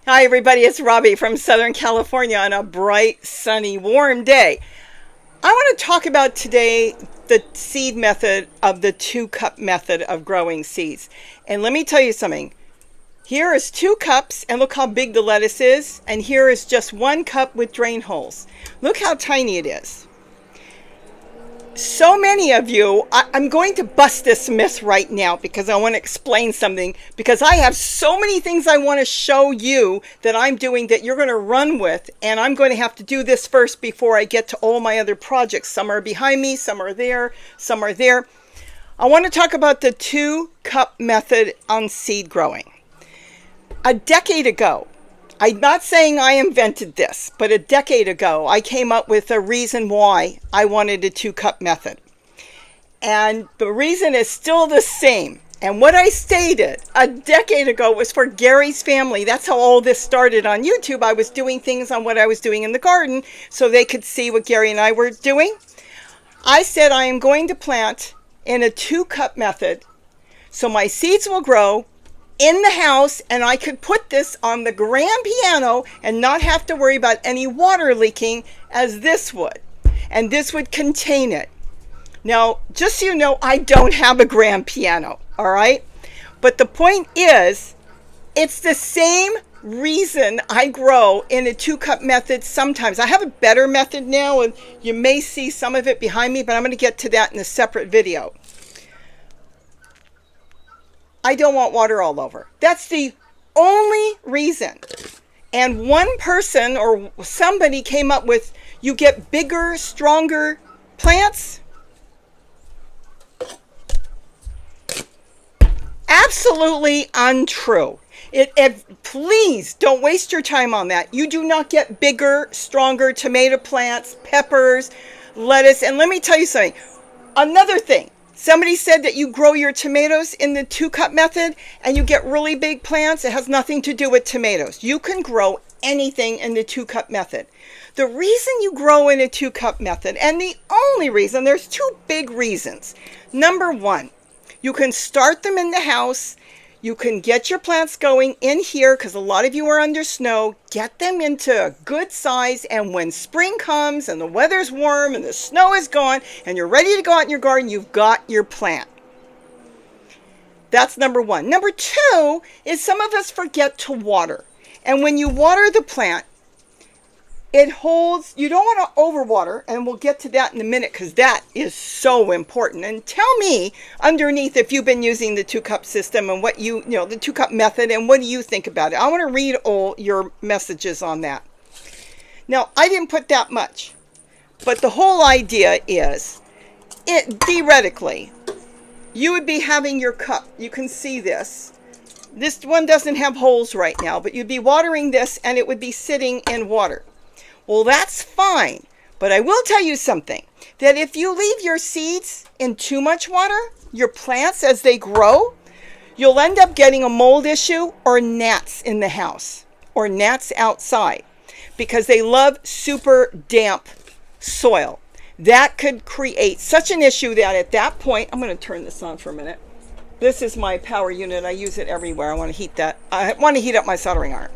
Hi everybody, it's Robbie from Southern California on a bright, sunny, warm day. I want to talk about today the seed method of the 2-cup method of growing seeds. And let me tell you something. Here is 2 cups, and look how big the lettuce is. And here is just 1 cup with drain holes. Look how tiny it is. So many of you, I'm going to bust this myth right now because I want to explain something, because I have so many things I want to show you that I'm doing that you're going to run with, and I'm going to have to do this first before I get to all my other projects. Some are behind me, some are there, some are there. I want to talk about the 2-cup method on seed growing. A decade ago, I'm not saying I invented this, but a decade ago, I came up with a reason why I wanted a 2-cup method. And the reason is still the same. And what I stated a decade ago was for Gary's family. That's how all this started on YouTube. I was doing things on what I was doing in the garden so they could see what Gary and I were doing. I said I am going to plant in a 2-cup method so my seeds will grow in the house, and I could put this on the grand piano and not have to worry about any water leaking as this would. And this would contain it. Now, just so you know, I don't have a grand piano, all right? But the point is, it's the same reason I grow in a 2-cup method sometimes. I have a better method now, and you may see some of it behind me, but I'm going to get to that in a separate video. I don't want water all over. That's the only reason. And one person or somebody came up with, you get bigger, stronger plants. Absolutely untrue. Please don't waste your time on that. You do not get bigger, stronger tomato plants, peppers, lettuce. And let me tell you something. Another thing. Somebody said that you grow your tomatoes in the 2-cup method and you get really big plants. It has nothing to do with tomatoes. You can grow anything in the 2-cup method. The reason you grow in a 2-cup method, and the only reason, there's 2 big reasons. Number 1, you can start them in the house. You can get your plants going in here because a lot of you are under snow. Get them into a good size, and when spring comes and the weather's warm and the snow is gone and you're ready to go out in your garden, you've got your plant. That's number 1. Number 2 is some of us forget to water. And when you water the plant, it holds, you don't want to overwater, and we'll get to that in a minute because that is so important. And tell me underneath if you've been using the 2-cup system and what the 2-cup method, and what do you think about it? I want to read all your messages on that. Now, I didn't put that much, but the whole idea is, theoretically, you would be having your cup. You can see this. This one doesn't have holes right now, but you'd be watering this and it would be sitting in water. Well, that's fine, but I will tell you something, that if you leave your seeds in too much water, your plants as they grow, you'll end up getting a mold issue or gnats in the house or gnats outside because they love super damp soil. That could create such an issue that at that point, I'm going to turn this on for a minute. This is my power unit. I use it everywhere. I want to heat that. I want to heat up my soldering iron.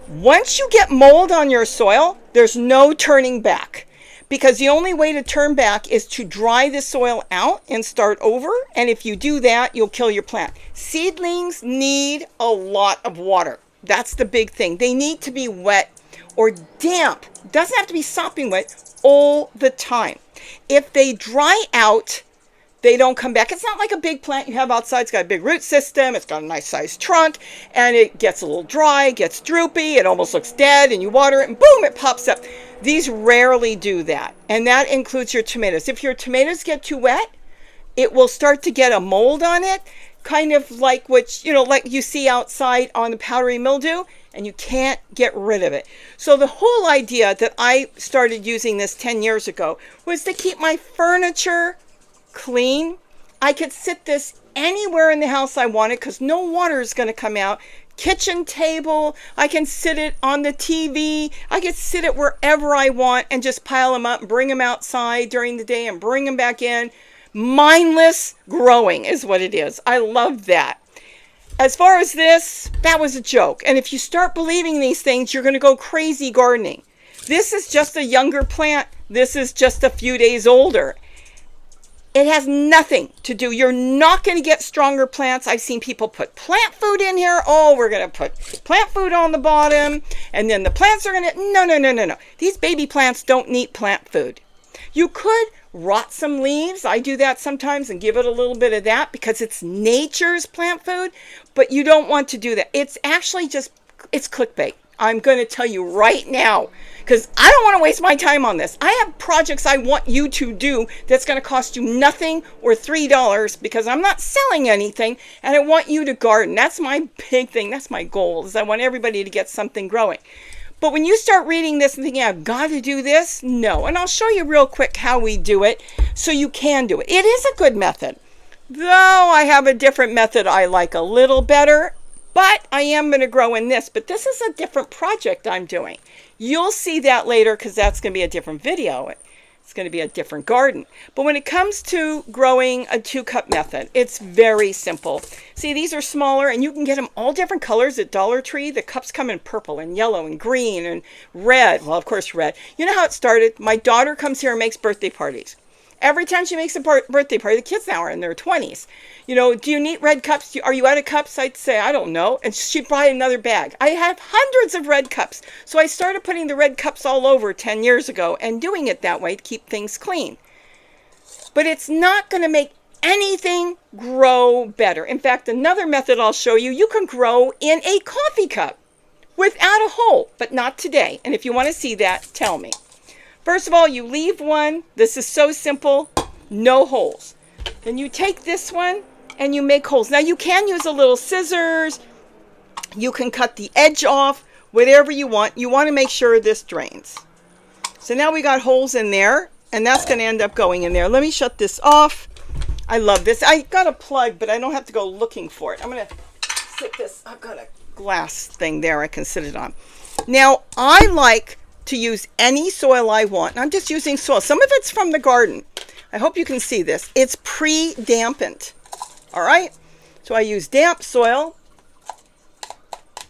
Once you get mold on your soil, there's no turning back, because the only way to turn back is to dry the soil out and start over. And if you do that, you'll kill your plant. Seedlings need a lot of water. That's the big thing. They need to be wet or damp. It doesn't have to be sopping wet all the time. If they dry out, they don't come back. It's not like a big plant you have outside. It's got a big root system. It's got a nice sized trunk, and it gets a little dry, gets droopy. It almost looks dead, and you water it and boom, it pops up. These rarely do that. And that includes your tomatoes. If your tomatoes get too wet, it will start to get a mold on it, kind of like like you see outside on the powdery mildew, and you can't get rid of it. So the whole idea that I started using this 10 years ago was to keep my furniture clean. I could sit this anywhere in the house I wanted because no water is going to come out. Kitchen table, I can sit it on the TV. I can sit it wherever I want and just pile them up and bring them outside during the day and bring them back in. Mindless growing is what it is. I love that. as far as this, that was a joke. And if you start believing these things, you're going to go crazy gardening. This is just a younger plant. This is just a few days older. It has nothing to do. You're not going to get stronger plants. I've seen people put plant food in here. Oh, we're going to put plant food on the bottom, and then the plants are going to... No, no, no, no, no. These baby plants don't need plant food. You could rot some leaves. I do that sometimes and give it a little bit of that because it's nature's plant food, but you don't want to do that. It's actually just, it's clickbait. I'm going to tell you right now because I don't want to waste my time on this. I have projects I want you to do that's going to cost you nothing or $3 because I'm not selling anything and I want you to garden. That's my big thing. That's my goal, is I want everybody to get something growing. But when you start reading this and thinking, I've got to do this, no. And I'll show you real quick how we do it so you can do it. It is a good method. Though I have a different method I like a little better, but I am going to grow in this. But this is a different project I'm doing. You'll see that later because that's going to be a different video. It's going to be a different garden. But when it comes to growing a 2-cup method, it's very simple. See, these are smaller and you can get them all different colors at Dollar Tree. The cups come in purple and yellow and green and red. Well, of course, red. You know how it started? My daughter comes here and makes birthday parties. Every time she makes a birthday party, the kids now are in their 20s. You know, do you need red cups? Are you out of cups? I'd say, I don't know. And she'd buy another bag. I have hundreds of red cups. So I started putting the red cups all over 10 years ago and doing it that way to keep things clean. But it's not going to make anything grow better. In fact, another method I'll show you, you can grow in a coffee cup without a hole, but not today. And if you want to see that, tell me. First of all, you leave one. This is so simple, no holes. Then you take this one and you make holes. Now you can use a little scissors. You can cut the edge off, whatever you want. You want to make sure this drains. So now we got holes in there and that's going to end up going in there. Let me shut this off. I love this. I got a plug, but I don't have to go looking for it. I'm going to sit this. I've got a glass thing there I can sit it on. Now I like to use any soil I want. I'm just using soil. Some of it's from the garden. I hope you can see this. It's pre-dampened. All right? So I use damp soil.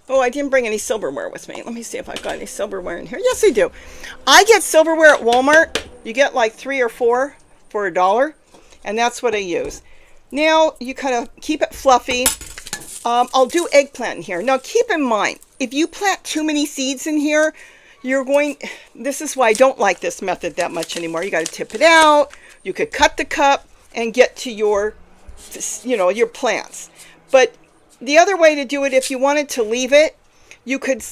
Oh, I didn't bring any silverware with me. Let me see if I've got any silverware in here. Yes, I do. I get silverware at Walmart. You get like 3 or 4 for $1. And that's what I use. Now, you kind of keep it fluffy. I'll do eggplant in here. Now, keep in mind, if you plant too many seeds in here, this is why I don't like this method that much anymore. You got to tip it out. You could cut the cup and get to your plants. But the other way to do it, if you wanted to leave it, you could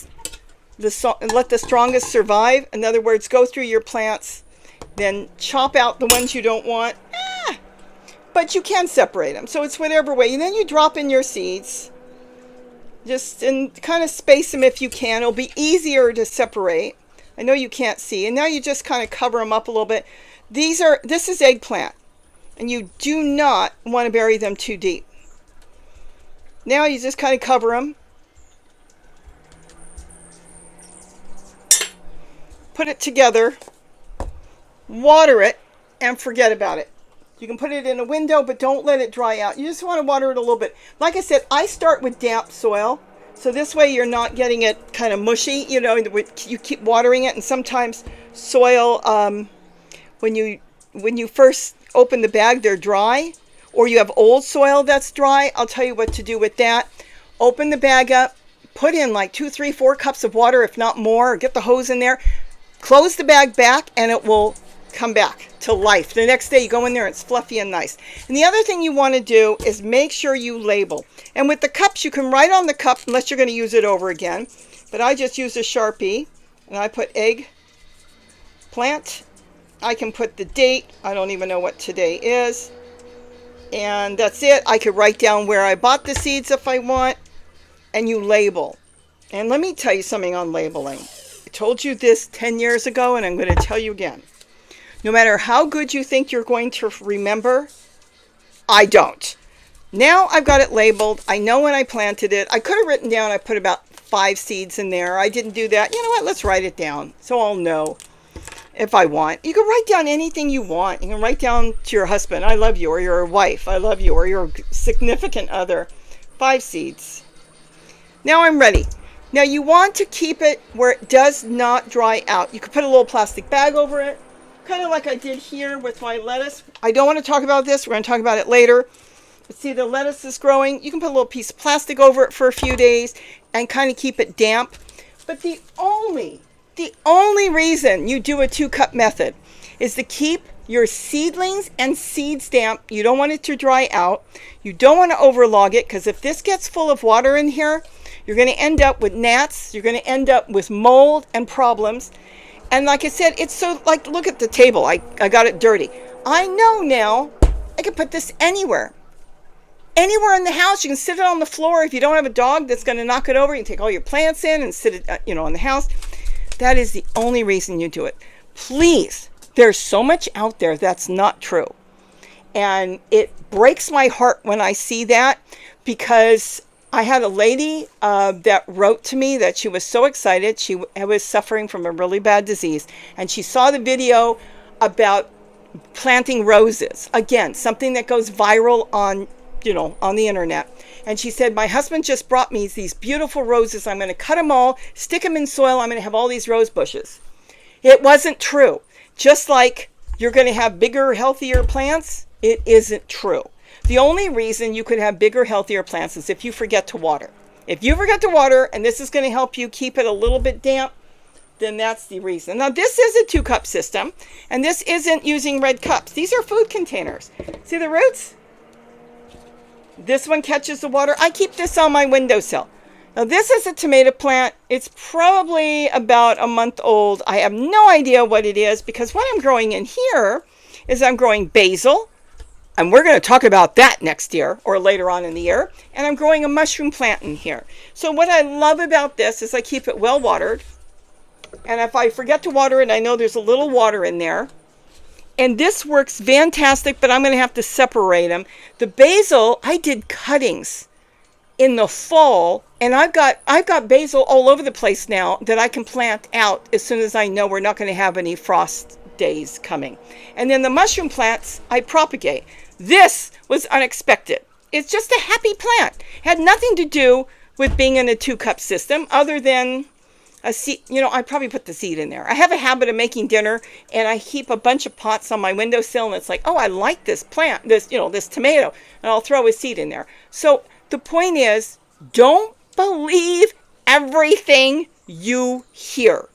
let the strongest survive. In other words, go through your plants, then chop out the ones you don't want. But you can separate them. So it's whatever way. And then you drop in your seeds. And kind of space them if you can. It'll be easier to separate. I know you can't see. And now you just kind of cover them up a little bit. This is eggplant. And you do not want to bury them too deep. Now you just kind of cover them. Put it together. Water it. And forget about it. You can put it in a window, but don't let it dry out. You just want to water it a little bit. Like I said, I start with damp soil. So this way you're not getting it kind of mushy. You know, you keep watering it. And sometimes soil, when you first open the bag, they're dry. Or you have old soil that's dry. I'll tell you what to do with that. Open the bag up. Put in like 2, 3, 4 cups of water, if not more. Get the hose in there. Close the bag back, and it will come back to life. The next day you go in there, it's fluffy and nice. And the other thing you want to do is make sure you label. And with the cups, you can write on the cup, unless you're going to use it over again. But I just use a Sharpie, and I put egg plant. I can put the date. I don't even know what today is. And that's it. I could write down where I bought the seeds if I want. And you label. And let me tell you something on labeling. I told you this 10 years ago, and I'm going to tell you again. No matter how good you think you're going to remember, I don't. Now I've got it labeled. I know when I planted it. I could have written down I put about 5 seeds in there. I didn't do that. You know what? Let's write it down so I'll know if I want. You can write down anything you want. You can write down to your husband, I love you, or your wife, I love you, or your significant other, 5 seeds. Now I'm ready. Now you want to keep it where it does not dry out. You could put a little plastic bag over it, kind of like I did here with my lettuce. I don't want to talk about this. We're going to talk about it later. But see, the lettuce is growing. You can put a little piece of plastic over it for a few days and kind of keep it damp. But the only reason you do a 2-cup method is to keep your seedlings and seeds damp. You don't want it to dry out. You don't want to overlog it, because if this gets full of water in here, you're going to end up with gnats. You're going to end up with mold and problems. And like I said, it's so, like, look at the table. I got it dirty. I know now I can put this anywhere. Anywhere in the house. You can sit it on the floor. If you don't have a dog that's going to knock it over, you can take all your plants in and sit it, in the house. That is the only reason you do it. Please, there's so much out there that's not true. And it breaks my heart when I see that, because I had a lady that wrote to me that she was so excited. She was suffering from a really bad disease, and she saw the video about planting roses. Again, something that goes viral on the internet. And she said, my husband just brought me these beautiful roses. I'm going to cut them all, stick them in soil. I'm going to have all these rose bushes. It wasn't true. Just like you're going to have bigger, healthier plants, it isn't true. The only reason you could have bigger, healthier plants is if you forget to water. If you forget to water, and this is going to help you keep it a little bit damp, then that's the reason. Now, this is a 2-cup system, and this isn't using red cups. These are food containers. See the roots? This one catches the water. I keep this on my windowsill. Now, this is a tomato plant. It's probably about a month old. I have no idea what it is, because what I'm growing in here is I'm growing basil. And we're going to talk about that next year or later on in the year. And I'm growing a mushroom plant in here. So what I love about this is I keep it well watered. And if I forget to water it, I know there's a little water in there. And this works fantastic, but I'm going to have to separate them. The basil, I did cuttings in the fall. And I've got basil all over the place now that I can plant out as soon as I know we're not going to have any frost days coming. And then the mushroom plants, I propagate. This was unexpected. It's just a happy plant. It had nothing to do with being in a 2-cup system other than a seed. I probably put the seed in there. I have a habit of making dinner, and I keep a bunch of pots on my windowsill, and it's like, oh, I like this plant, this tomato, and I'll throw a seed in there. So the point is, don't believe everything you hear.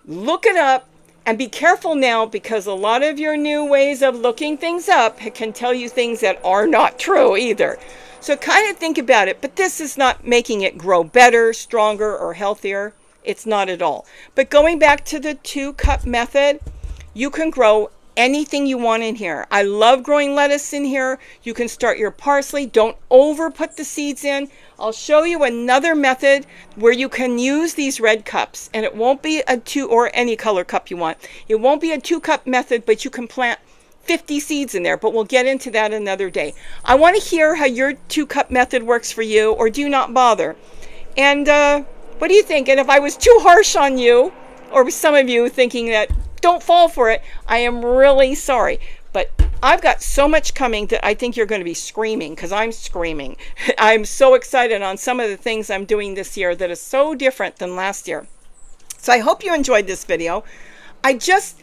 Look it up. And be careful now, because a lot of your new ways of looking things up can tell you things that are not true either. So kind of think about it. But this is not making it grow better, stronger, or healthier. It's not at all. But going back to the 2-cup method, you can grow anything you want in here. I love growing lettuce in here. You can start your parsley. Don't over put the seeds in. I'll show you another method where you can use these red cups, and it won't be a 2 or any color cup you want. It won't be a 2-cup method, but you can plant 50 seeds in there, but we'll get into that another day. I want to hear how your 2-cup method works for you, or do not bother. And what do you think? And if I was too harsh on you, or some of you thinking that don't fall for it, I am really sorry. But I've got so much coming that I think you're going to be screaming, because I'm screaming. I'm so excited on some of the things I'm doing this year that is so different than last year. So I hope you enjoyed this video. I just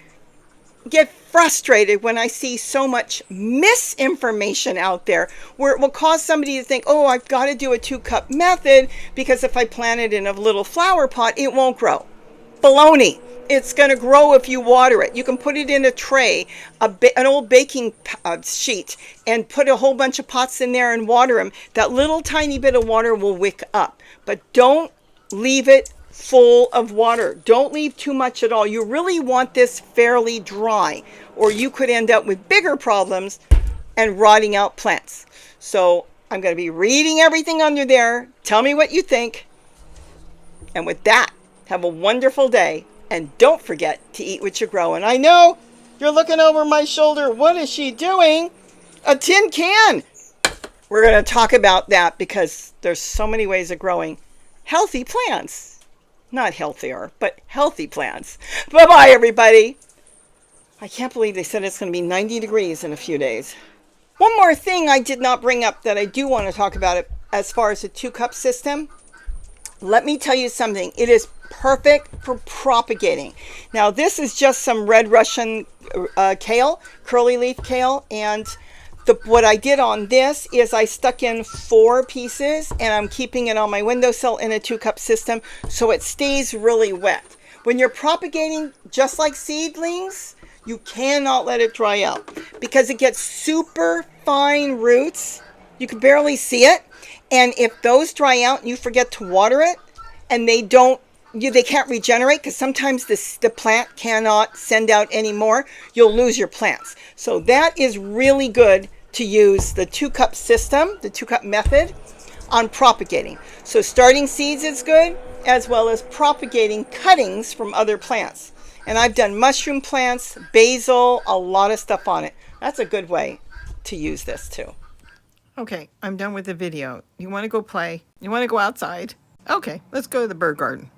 get frustrated when I see so much misinformation out there where it will cause somebody to think, oh, I've got to do a 2-cup method because if I plant it in a little flower pot, it won't grow. Baloney. It's going to grow if you water it. You can put it in a tray, an old baking sheet, and put a whole bunch of pots in there and water them. That little tiny bit of water will wick up. But don't leave it full of water. Don't leave too much at all. You really want this fairly dry, or you could end up with bigger problems and rotting out plants. So I'm going to be reading everything under there. Tell me what you think. And with that, have a wonderful day. And don't forget to eat what you grow. And I know you're looking over my shoulder. What is she doing? A tin can. We're going to talk about that, because there's so many ways of growing healthy plants. Not healthier, but healthy plants. Bye-bye, everybody. I can't believe they said it's going to be 90 degrees in a few days. One more thing I did not bring up that I do want to talk about it as far as the 2-cup system, let me tell you something. It is perfect for propagating. Now, this is just some red Russian kale, curly leaf kale, and what I did on this is I stuck in 4 pieces, and I'm keeping it on my windowsill in a 2-cup system so it stays really wet. When you're propagating, just like seedlings, you cannot let it dry out because it gets super fine roots. You can barely see it. And if those dry out and you forget to water it and they can't regenerate, because sometimes the plant cannot send out anymore, you'll lose your plants. So that is really good to use the 2-cup system, the 2-cup method on propagating. So starting seeds is good, as well as propagating cuttings from other plants. And I've done mushroom plants, basil, a lot of stuff on it. That's a good way to use this too. Okay, I'm done with the video. You want to go play? You want to go outside? Okay, let's go to the bird garden.